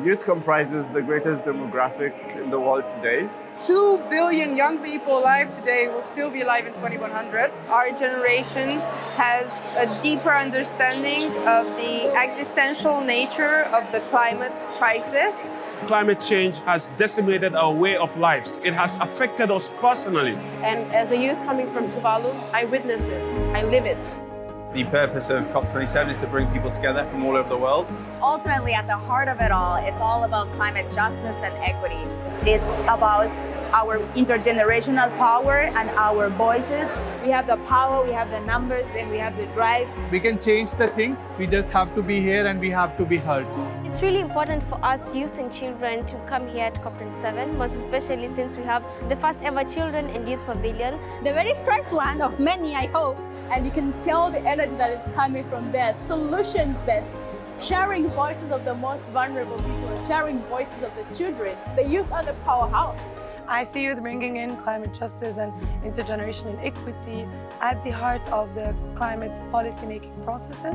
Youth comprises the greatest demographic in the world today. 2 billion young people alive today will still be alive in 2100. Our generation has a deeper understanding of the existential nature of the climate crisis. Climate change has decimated our way of lives. It has affected us personally. And as a youth coming from Tuvalu, I witness it, I live it. The purpose of COP27 is to bring people together from all over the world. Ultimately, at the heart of it all, it's all about climate justice and equity. It's about our intergenerational power and our voices. We have the power, we have the numbers, and we have the drive. We can change the things. We just have to be here and we have to be heard. It's really important for us youth and children to come here at COP27, most especially since we have the first ever Children and Youth Pavilion. The very first one of many, I hope. And you can tell the energy that is coming from there. Solutions based, sharing voices of the most vulnerable people, sharing voices of the children. The youth are the powerhouse. I see youth bringing in climate justice and intergenerational equity at the heart of the climate policy-making processes.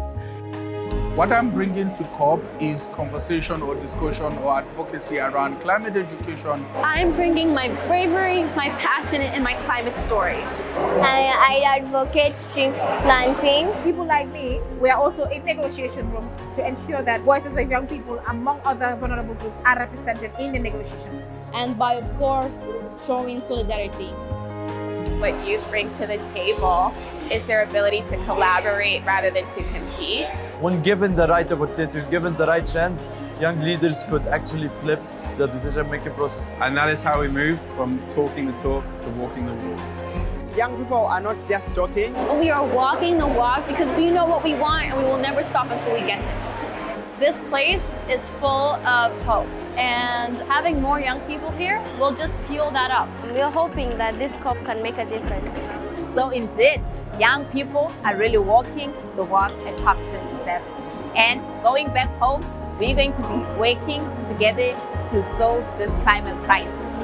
What I'm bringing to COP is conversation or discussion or advocacy around climate education. I'm bringing my bravery, my passion, and my climate story. I advocate tree planting. People like me, we are also in negotiation room to ensure that voices of young people, among other vulnerable groups, are represented in the negotiations. And by, of course, showing solidarity. What youth bring to the table is their ability to collaborate rather than to compete. When given the right opportunity, given the right chance, young leaders could actually flip the decision-making process. And that is how we move from talking the talk to walking the walk. Young people are not just talking. We are walking the walk because we know what we want and we will never stop until we get it. This place is full of hope, and having more young people here will just fuel that up. We are hoping that this COP can make a difference. So indeed, young people are really walking the walk at COP27. And going back home, we're going to be working together to solve this climate crisis.